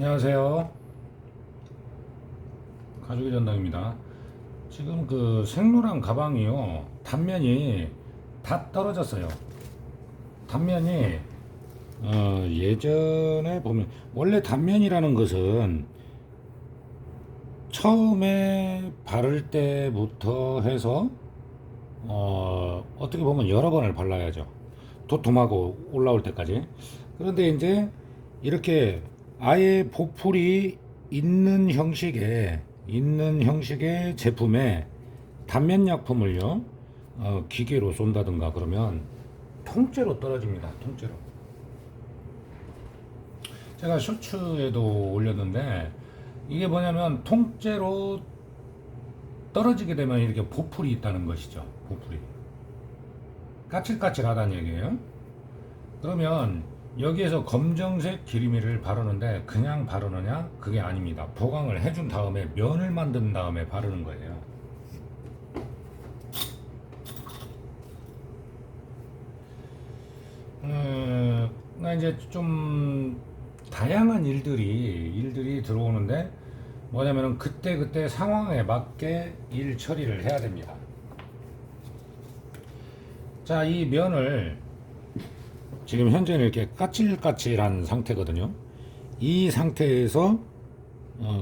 안녕하세요. 가족의 전당입니다. 지금 그 생로랑 가방이요. 단면이 다 떨어졌어요. 단면이 예전에 보면 원래 단면이라는 것은 처음에 바를 때부터 해서 어떻게 보면 여러 번을 발라야죠. 도톰하고 올라올 때까지. 그런데 이제 이렇게 아예 보풀이 있는 형식의 제품에 단면 약품을요, 기계로 쏜다든가 그러면 통째로 떨어집니다. 통째로. 제가 쇼츠에도 올렸는데 이게 뭐냐면 통째로 떨어지게 되면 이렇게 보풀이 있다는 것이죠. 보풀이. 까칠까칠하다는 얘기예요. 그러면 여기에서 검정색 기리미를 바르는데 그냥 바르느냐? 그게 아닙니다. 보강을 해준 다음에 면을 만든 다음에 바르는 거예요. 나 이제 좀 다양한 일들이 들어오는데 뭐냐면은 그때 상황에 맞게 일 처리를 해야 됩니다. 자, 이 면을 지금 현재는 이렇게 까칠까칠한 상태거든요. 이 상태에서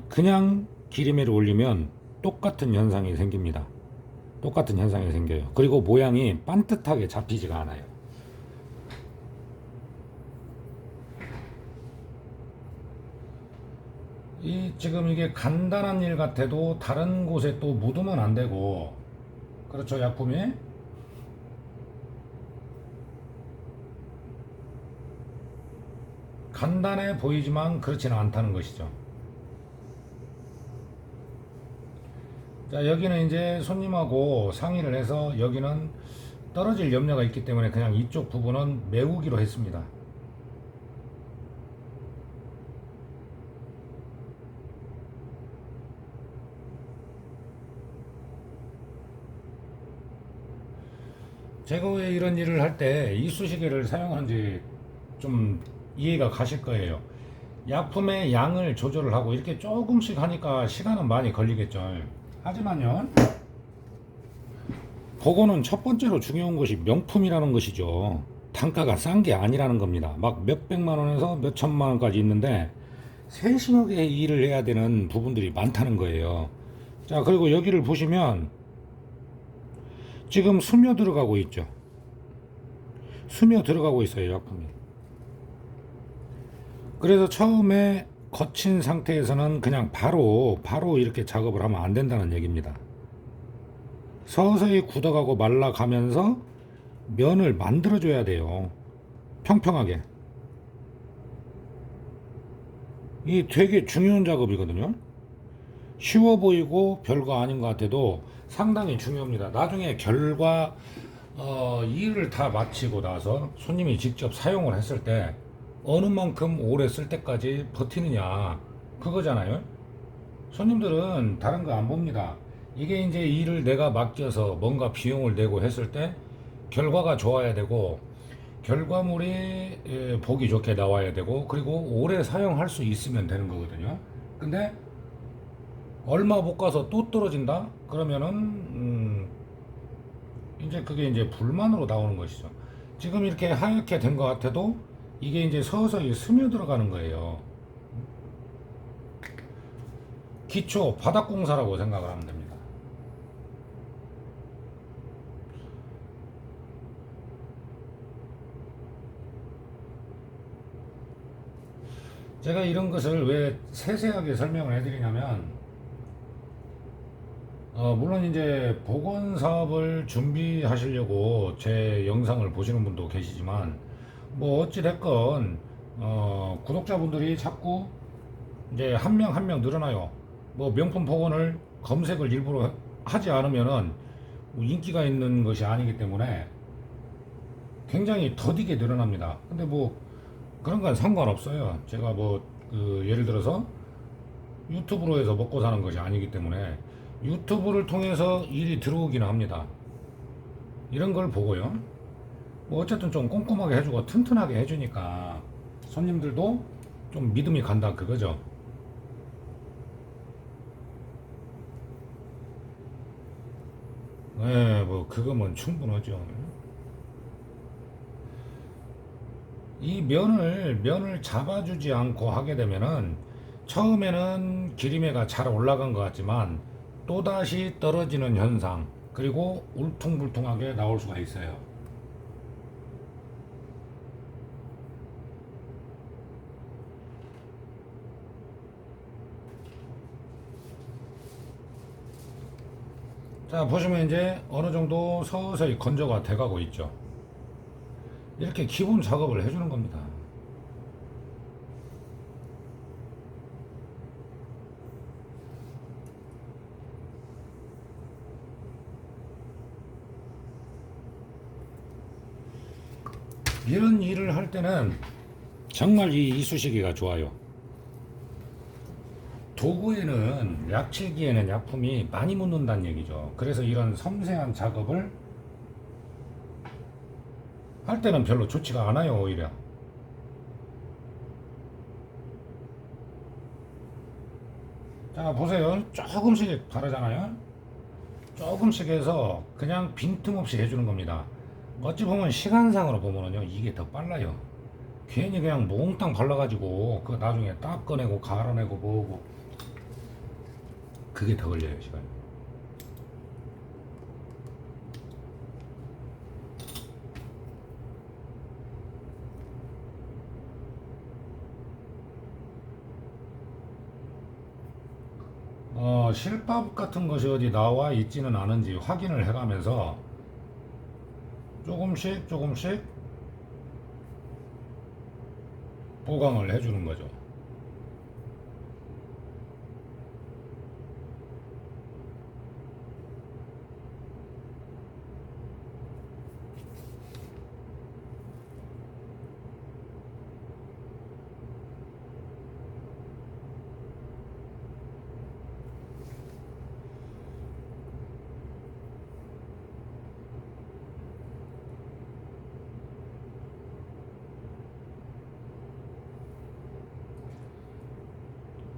그냥 기름에를 올리면 똑같은 현상이 생깁니다. 똑같은 현상이 생겨요. 그리고 모양이 반듯하게 잡히지가 않아요. 지금 이게 간단한 일 같아도 다른 곳에 또 묻으면 안 되고, 그렇죠, 약품이? 간단해 보이지만 그렇지는 않다는 것이죠. 자, 여기는 이제 손님하고 상의를 해서 여기는 떨어질 염려가 있기 때문에 그냥 이쪽 부분은 메우기로 했습니다. 제거에 이런 일을 할 때 이쑤시개를 사용하는지 좀 이해가 가실 거예요. 약품의 양을 조절을 하고 이렇게 조금씩 하니까 시간은 많이 걸리겠죠. 하지만요, 그거는 첫 번째로 중요한 것이 명품이라는 것이죠. 단가가 싼 게 아니라는 겁니다. 막 몇백만 원에서 몇천만 원까지 있는데 세심하게 일을 해야 되는 부분들이 많다는 거예요. 자, 그리고 여기를 보시면 지금 수며 들어가고 있죠. 수며 들어가고 있어요, 약품이. 그래서 처음에 거친 상태에서는 그냥 바로 이렇게 작업을 하면 안 된다는 얘기입니다. 서서히 굳어가고 말라가면서 면을 만들어줘야 돼요. 평평하게. 이 되게 중요한 작업이거든요. 쉬워 보이고 별거 아닌 것 같아도 상당히 중요합니다. 나중에 결과 일을 다 마치고 나서 손님이 직접 사용을 했을 때 어느 만큼 오래 쓸 때까지 버티느냐 그거잖아요. 손님들은 다른 거 안 봅니다. 이게 이제 일을 내가 맡겨서 뭔가 비용을 내고 했을 때 결과가 좋아야 되고 결과물이 보기 좋게 나와야 되고 그리고 오래 사용할 수 있으면 되는 거거든요. 근데 얼마 못 가서 또 떨어진다? 그러면은 이제 그게 이제 불만으로 나오는 것이죠. 지금 이렇게 하얗게 된 것 같아도 이게 이제 서서히 스며들어가는 거예요. 기초 바닥공사라고 생각을 하면 됩니다. 제가 이런 것을 왜 세세하게 설명을 해드리냐면 물론 이제 보건 사업을 준비하시려고 제 영상을 보시는 분도 계시지만 뭐 어찌 됐건 구독자분들이 자꾸 이제 한 명 한 명 늘어나요. 뭐 명품 복원을 검색을 일부러 하지 않으면은 뭐 인기가 있는 것이 아니기 때문에 굉장히 더디게 늘어납니다. 근데 뭐 그런 건 상관없어요. 제가 뭐 예를 들어서 유튜브로 해서 먹고 사는 것이 아니기 때문에 유튜브를 통해서 일이 들어오기는 합니다. 이런 걸 보고요. 뭐 어쨌든 좀 꼼꼼하게 해주고 튼튼하게 해주니까 손님들도 좀 믿음이 간다 그거죠. 예, 뭐 그거면 충분하죠. 이 면을 잡아주지 않고 하게 되면은 처음에는 기름에가 잘 올라간 것 같지만 또다시 떨어지는 현상, 그리고 울퉁불퉁하게 나올 수가 있어요. 자, 보시면 이제 어느 정도 서서히 건조가 돼가고 있죠. 이렇게 기본 작업을 해주는 겁니다. 이런 일을 할 때는 정말 이 이쑤시개가 좋아요. 도구에는 약칠기에는 약품이 많이 묻는다는 얘기죠. 그래서 이런 섬세한 작업을 할 때는 별로 좋지가 않아요, 오히려. 자, 보세요. 조금씩 바르잖아요. 조금씩 해서 그냥 빈틈없이 해주는 겁니다. 어찌 보면 시간상으로 보면은요, 이게 더 빨라요. 괜히 그냥 몽땅 발라가지고 그 나중에 딱 꺼내고 갈아내고 뭐고 그게 더 걸려요, 시간이. 실밥 같은 것이 어디 나와 있지는 않은지 확인을 해가면서 조금씩 보강을 해주는 거죠.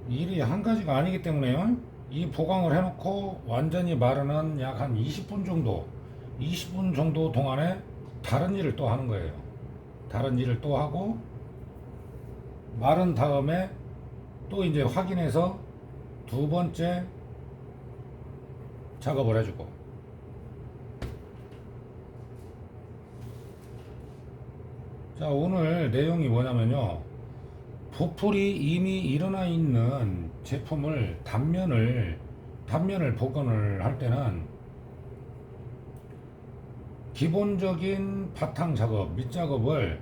일이 한 가지가 아니기 때문에요. 이 보강을 해놓고 완전히 마르는 약 한 20분 정도, 20분 정도 동안에 다른 일을 또 하는 거예요. 다른 일을 또 하고 마른 다음에 또 이제 확인해서 두 번째 작업을 해주고. 자, 오늘 내용이 뭐냐면요. 부풀이 이미 일어나 있는 제품을 단면을 복원을 할 때는 기본적인 바탕 작업, 밑 작업을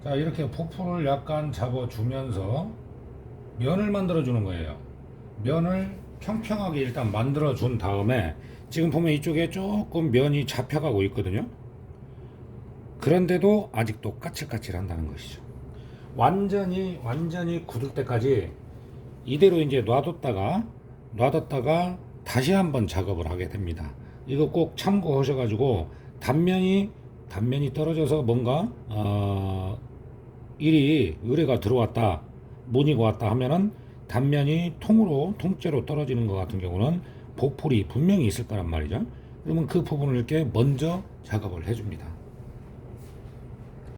자, 이렇게 부풀을 약간 잡아주면서 면을 만들어 주는 거예요. 면을 평평하게 일단 만들어 준 다음에 지금 보면 이쪽에 조금 면이 잡혀가고 있거든요. 그런데도 아직도 까칠까칠 한다는 것이죠. 완전히 굳을 때까지 이대로 이제 놔뒀다가 다시 한번 작업을 하게 됩니다. 이거 꼭 참고하셔가지고 단면이 떨어져서 뭔가 의뢰가 들어왔다, 문의가 왔다 하면은 단면이 통째로 떨어지는 것 같은 경우는 보풀이 분명히 있을 거란 말이죠. 그러면 그 부분을 이렇게 먼저 작업을 해줍니다.